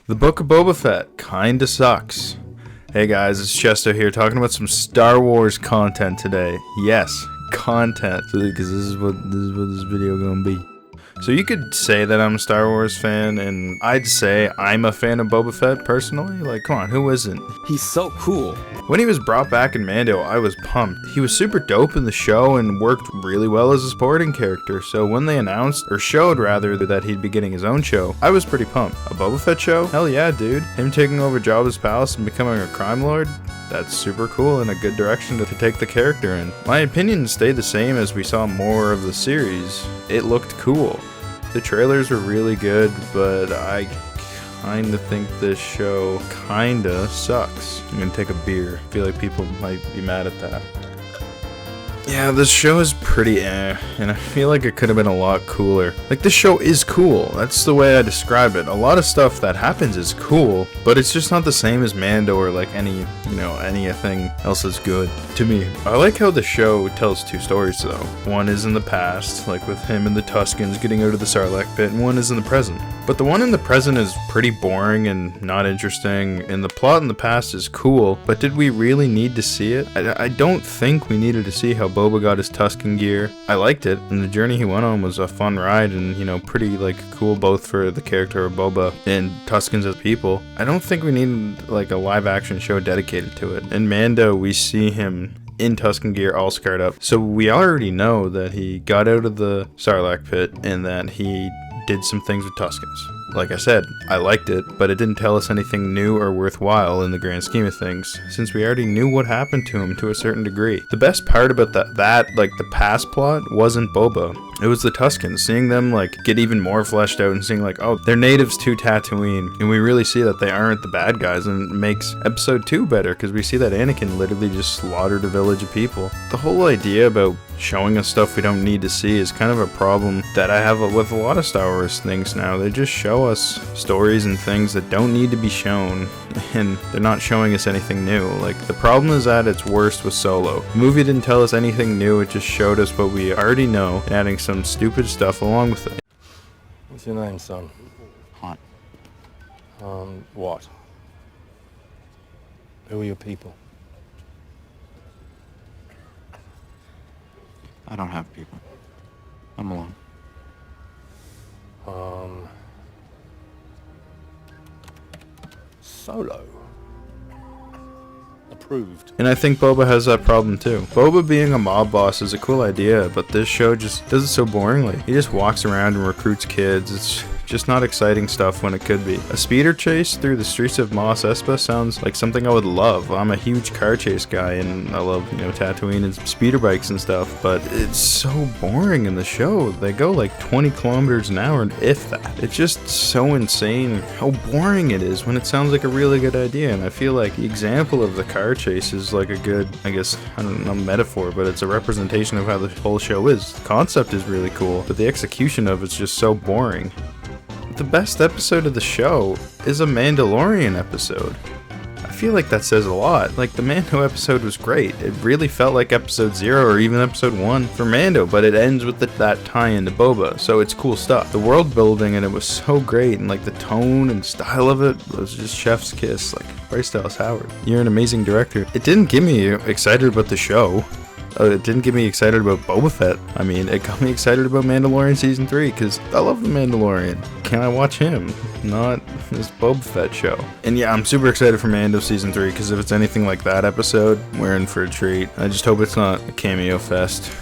The Book of Boba Fett kinda sucks. Hey guys, it's Chesto here talking about some Star Wars content today. Yes, content, because this is what this video gonna be. So you could say that I'm a Star Wars fan, and I'd say I'm a fan of Boba Fett personally. Like, come on, who isn't? He's so cool. When he was brought back in Mando, I was pumped. He was super dope in the show and worked really well as a supporting character. So when they announced, or showed rather, that he'd be getting his own show, I was pretty pumped. A Boba Fett show? Hell yeah, dude. Him taking over Jabba's palace and becoming a crime lord? That's super cool and a good direction to take the character in. My opinion stayed the same as we saw more of the series. It looked cool. The trailers were really good, but I kinda think this show kinda sucks. I'm gonna take a beer. I feel like people might be mad at that. Yeah, this show is pretty and I feel like it could have been a lot cooler. Like, this show is cool. That's the way I describe it. A lot of stuff that happens is cool, but it's just not the same as Mando or like anything else is good to me. I like how the show tells two stories though. One is in the past, like with him and the Tuskens getting out of the Sarlacc pit, and one is in the present. But the one in the present is pretty boring and not interesting, and the plot in the past is cool, but did we really need to see it? I don't think we needed to see how Boba got his Tusken gear. I liked it, and the journey he went on was a fun ride and, pretty like cool both for the character of Boba and Tuskens as people. I don't think we needed like a live action show dedicated to it. In Mando, we see him in Tusken gear all scarred up. So we already know that he got out of the Sarlacc pit and that he did some things with Tuskens. Like I said, I liked it, but it didn't tell us anything new or worthwhile in the grand scheme of things, since we already knew what happened to him to a certain degree. The best part about that the past plot wasn't Boba. It was the Tuskens, seeing them like get even more fleshed out and seeing like, oh, they're natives to Tatooine, and we really see that they aren't the bad guys, and it makes episode 2 better because we see that Anakin literally just slaughtered a village of people. The whole idea about showing us stuff we don't need to see is kind of a problem that I have with a lot of Star Wars things now. They just show us stories and things that don't need to be shown, and they're not showing us anything new. Like, the problem is at its worst with Solo. The movie didn't tell us anything new, it just showed us what we already know and adding some stupid stuff along with it. What's your name, son? Hunt. What? Who are your people? I don't have people. I'm alone. Solo. Approved. And I think Boba has that problem too. Boba being a mob boss is a cool idea, but this show just does it so boringly. He just walks around and recruits kids. It's just not exciting stuff when it could be. A speeder chase through the streets of Mos Espa sounds like something I would love. I'm a huge car chase guy and I love, Tatooine and speeder bikes and stuff, but it's so boring in the show. They go like 20 kilometers an hour, and if that. It's just so insane how boring it is when it sounds like a really good idea, and I feel like the example of the car chase is like a good, I don't know, metaphor, but it's a representation of how the whole show is. The concept is really cool, but the execution of it's just so boring. The best episode of the show is a Mandalorian episode. I feel like that says a lot. Like, the Mando episode was great. It really felt like episode 0 or even episode 1 for Mando, but it ends with that tie-in to Boba, so it's cool stuff. The world building and it was so great, and like the tone and style of it was just chef's kiss. Like, Bryce Dallas Howard, you're an amazing director. It didn't get me excited about the show. It didn't get me excited about Boba Fett. I mean, it got me excited about Mandalorian Season 3, because I love the Mandalorian. Can I watch him? Not this Boba Fett show. And yeah, I'm super excited for Mando Season 3, because if it's anything like that episode, we're in for a treat. I just hope it's not a cameo fest.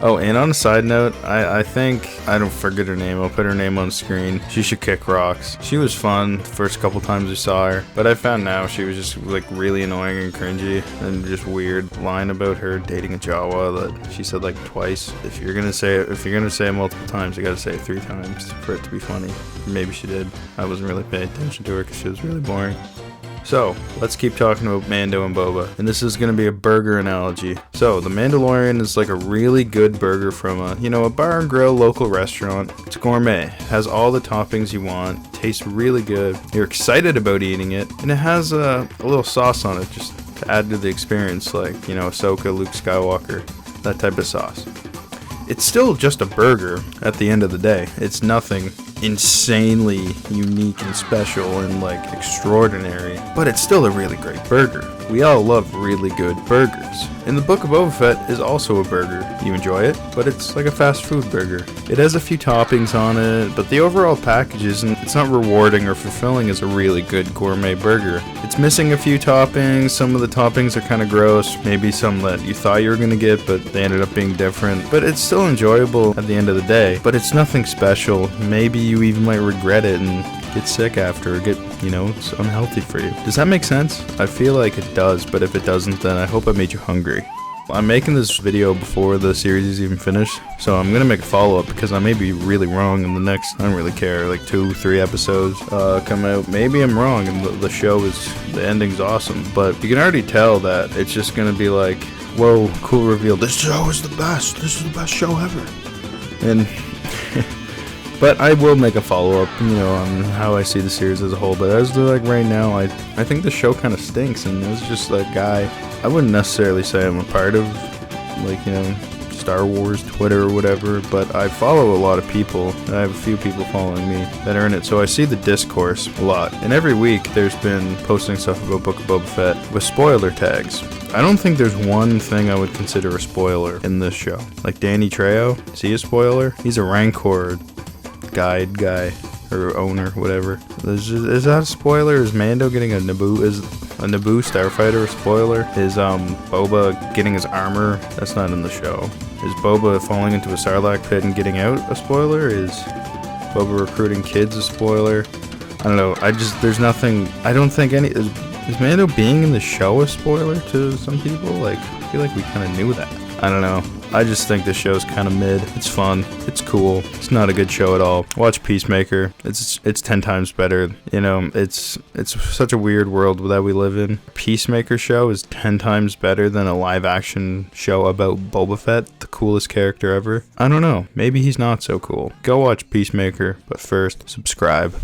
Oh, and on a side note, I think, I don't forget her name, I'll put her name on screen. She should kick rocks. She was fun the first couple times we saw her, but I found now she was just like really annoying and cringy and just weird line about her dating a Jawa that she said like twice. If you're gonna say it multiple times, you gotta say it 3 times for it to be funny. Maybe she did. I wasn't really paying attention to her because she was really boring. So, let's keep talking about Mando and Boba, and this is going to be a burger analogy. So, the Mandalorian is like a really good burger from a bar and grill local restaurant. It's gourmet, has all the toppings you want, tastes really good, you're excited about eating it, and it has a little sauce on it just to add to the experience, like, Ahsoka, Luke Skywalker, that type of sauce. It's still just a burger at the end of the day. It's nothing insanely unique and special and like extraordinary, but it's still a really great burger. We all love really good burgers. And the Book of Boba Fett is also a burger. You enjoy it, but it's like a fast food burger. It has a few toppings on it, but the overall package isn't, it's not rewarding or fulfilling as a really good gourmet burger. It's missing a few toppings. Some of the toppings are kind of gross. Maybe some that you thought you were going to get, but they ended up being different. But it's still enjoyable at the end of the day. But it's nothing special. Maybe you even might regret it and get sick after, or get, it's unhealthy for you. Does that make sense? I feel like it does, but if it doesn't, then I hope I made you hungry. I'm making this video before the series is even finished, so I'm gonna make a follow-up because I may be really wrong in the next, I don't really care, like 2-3 episodes come out. Maybe I'm wrong and the ending's awesome, but you can already tell that it's just gonna be like, whoa, cool reveal, this show is the best, this is the best show ever. And but I will make a follow-up, on how I see the series as a whole. But as of like right now, I think the show kind of stinks, and it's just that guy. I wouldn't necessarily say I'm a part of, Star Wars Twitter or whatever, but I follow a lot of people. I have a few people following me that are in it, so I see the discourse a lot. And every week, there's been posting stuff about Book of Boba Fett with spoiler tags. I don't think there's one thing I would consider a spoiler in this show. Like Danny Trejo, is he a spoiler? He's a Rancor guide guy or owner, whatever. Is that a spoiler? Is Mando getting a Naboo starfighter a spoiler? Is Boba getting his armor? That's not in the show. Is Boba falling into a Sarlacc pit and getting out a spoiler? Is Boba recruiting kids a spoiler? I don't know. There's nothing. I don't think any. Is Mando being in the show a spoiler to some people? I feel like we kind of knew that. I don't know. I just think this show's kind of mid. It's fun. It's cool. It's not a good show at all. Watch Peacemaker. It's 10 times better. It's such a weird world that we live in. Peacemaker show is 10 times better than a live action show about Boba Fett, the coolest character ever. I don't know. Maybe he's not so cool. Go watch Peacemaker, but first, subscribe.